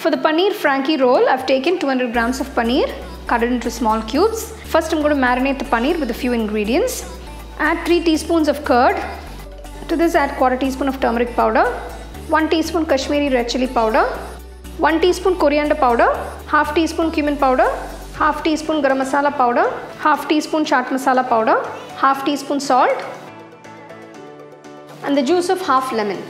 For the Paneer Frankie roll, I've taken 200 grams of paneer, cut it into small cubes. First, I'm going to marinate the paneer with a few ingredients. Add 3 teaspoons of curd. To this, add quarter teaspoon of turmeric powder, 1 teaspoon Kashmiri red chili powder, 1 teaspoon coriander powder, half teaspoon cumin powder, half teaspoon garam masala powder, half teaspoon chaat masala powder, half teaspoon salt, and the juice of half lemon.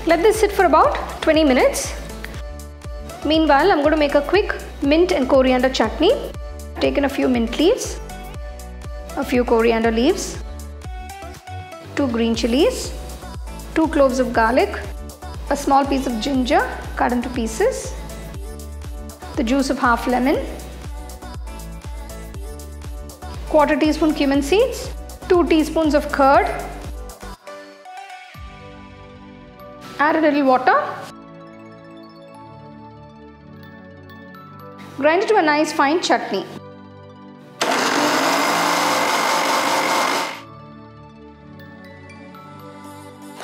Let this sit for about 20 minutes. Meanwhile, I'm going to make a quick mint and coriander chutney. I've taken a few mint leaves, a few coriander leaves, 2 green chilies, 2 cloves of garlic, a small piece of ginger cut into pieces, the juice of half lemon, quarter teaspoon cumin seeds, 2 teaspoons of curd, add a little water, grind it to a nice fine chutney.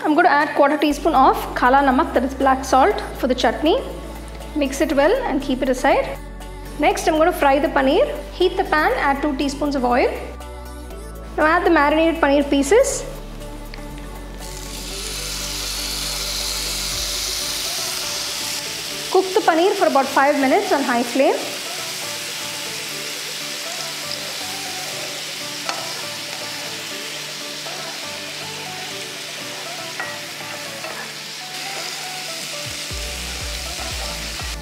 I'm going to add quarter teaspoon of kala namak, that is black salt, for the chutney. Mix it well and keep it aside. Next, I'm going to fry the paneer. Heat the pan, add 2 teaspoons of oil. Now add the marinated paneer pieces. Cook the paneer for about 5 minutes on high flame.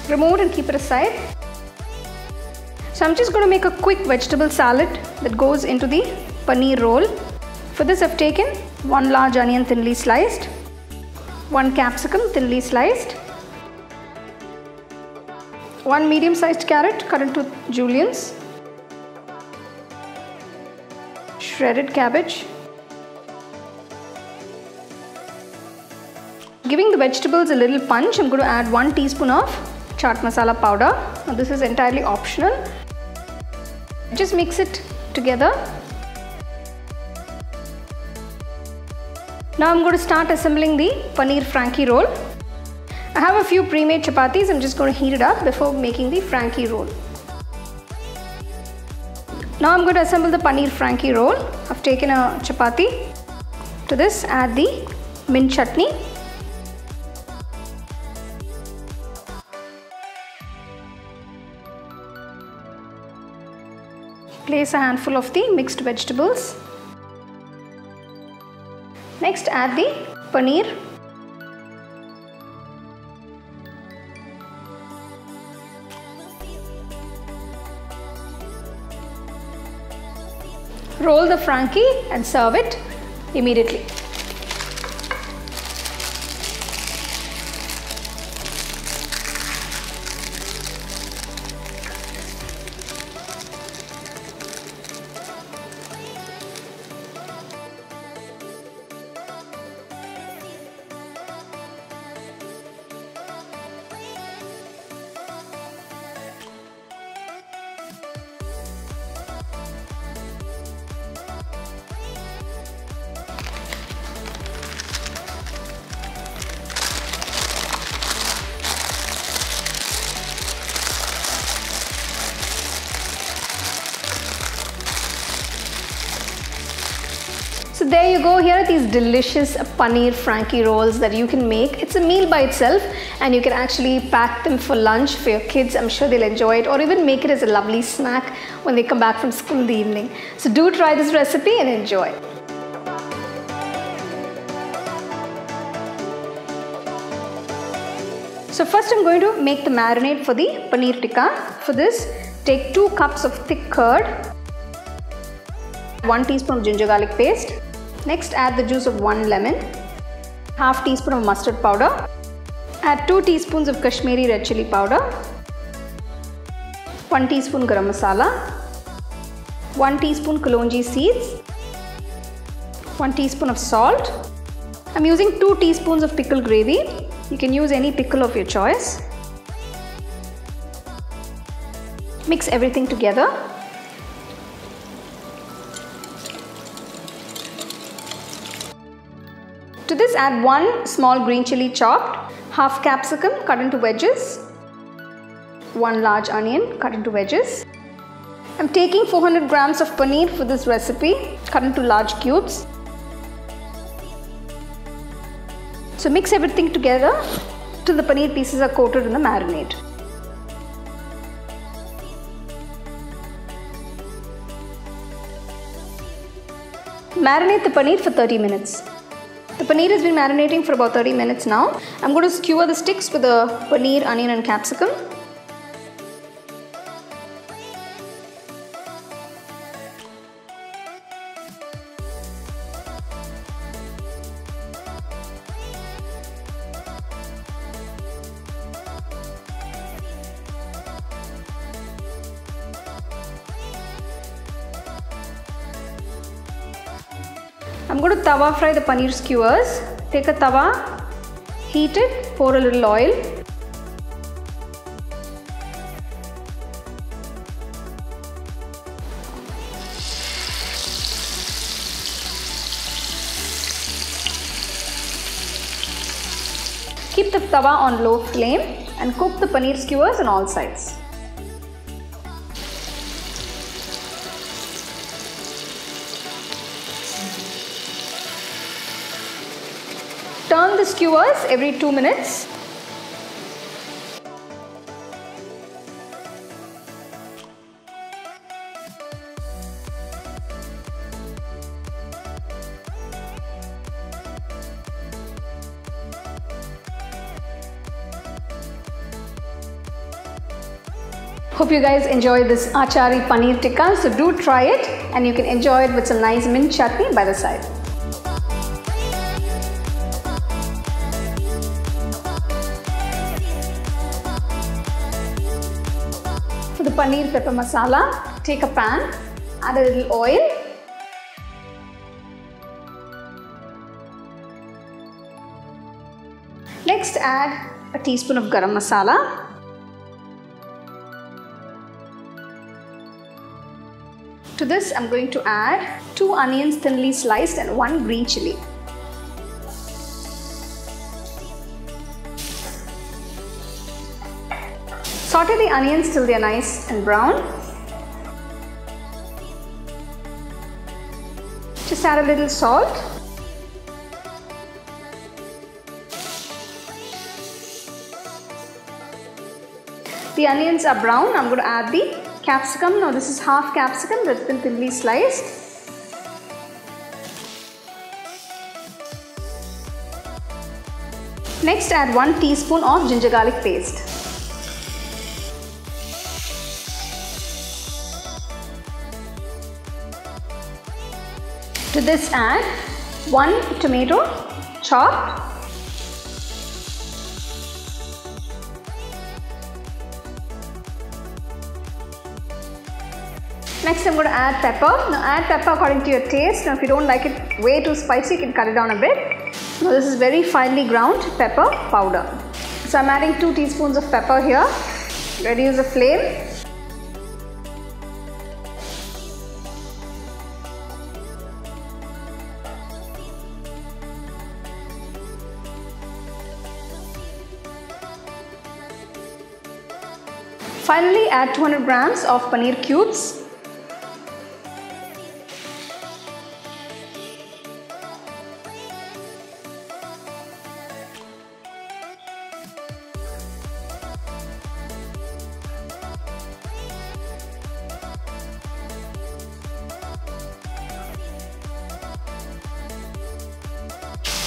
Remove it and keep it aside. So I'm just going to make a quick vegetable salad that goes into the paneer roll. For this, I've taken 1 large onion thinly sliced, 1 capsicum thinly sliced, 1 medium-sized carrot cut into juliennes, shredded cabbage. Giving the vegetables a little punch, I'm going to add 1 teaspoon of Chaat Masala powder. Now this is entirely optional. Just mix it together. Now I'm going to start assembling the Paneer Frankie roll. I have a few pre-made chapatis. I'm just going to heat it up before making the Frankie roll. Now I'm going to assemble the Paneer Frankie roll. I've taken a chapati. To this, add the mint chutney. Place a handful of the mixed vegetables. Next, add the paneer. Roll the Frankie and serve it immediately. So there you go, here are these delicious Paneer Frankie rolls that you can make. It's a meal by itself and you can actually pack them for lunch for your kids. I'm sure they'll enjoy it, or even make it as a lovely snack when they come back from school in the evening. So do try this recipe and enjoy. So first I'm going to make the marinade for the Paneer Tikka. For this, take 2 cups of thick curd, 1 teaspoon of ginger garlic paste. Next, add the juice of 1 lemon, half teaspoon of mustard powder. Add 2 teaspoons of Kashmiri red chili powder, 1 teaspoon Garam Masala, 1 teaspoon KALONJI seeds, 1 teaspoon of salt. I'm using 2 teaspoons of pickle gravy. You can use any pickle of your choice. Mix everything together. To this add 1 small green chili chopped, half capsicum cut into wedges, 1 large onion cut into wedges. I'm taking 400 grams of paneer for this recipe, cut into large cubes. So mix everything together till the paneer pieces are coated in the marinade. Marinate the paneer for 30 minutes. The paneer has been marinating for about 30 minutes now. I'm going to skewer the sticks with the paneer, onion and capsicum. I'm going to tawa fry the paneer skewers. Take a tawa, heat it, pour a little oil. Keep the tawa on low flame and cook the paneer skewers on all sides. Turn the skewers every 2 minutes. Hope you guys enjoy this Achari Paneer Tikka. So do try it and you can enjoy it with some nice mint chutney by the side. For the paneer pepper masala, take a pan, add a little oil. Next add a teaspoon of Garam Masala. To this I'm going to add 2 onions thinly sliced and 1 green chili. Saute the onions till they are nice and brown. Just add a little salt. The onions are brown. I'm going to add the capsicum. Now this is half capsicum that's been thinly sliced. Next add 1 teaspoon of ginger garlic paste. To this add 1 tomato chopped. Next I'm going to add pepper. Now add pepper according to your taste. Now if you don't like it way too spicy, you can cut it down a bit. Now this is very finely ground pepper powder. So I'm adding 2 teaspoons of pepper here. Reduce the flame. Finally add 200 grams of paneer cubes.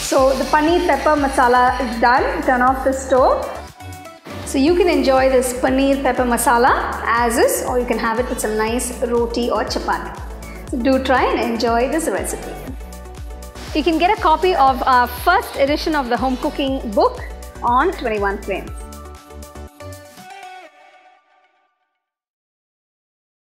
So the paneer pepper masala is done. Turn off the stove. So you can enjoy this paneer pepper masala as is, or you can have it with some nice roti or chapati. So do try and enjoy this recipe. You can get a copy of our first edition of the home cooking book on 21 frames.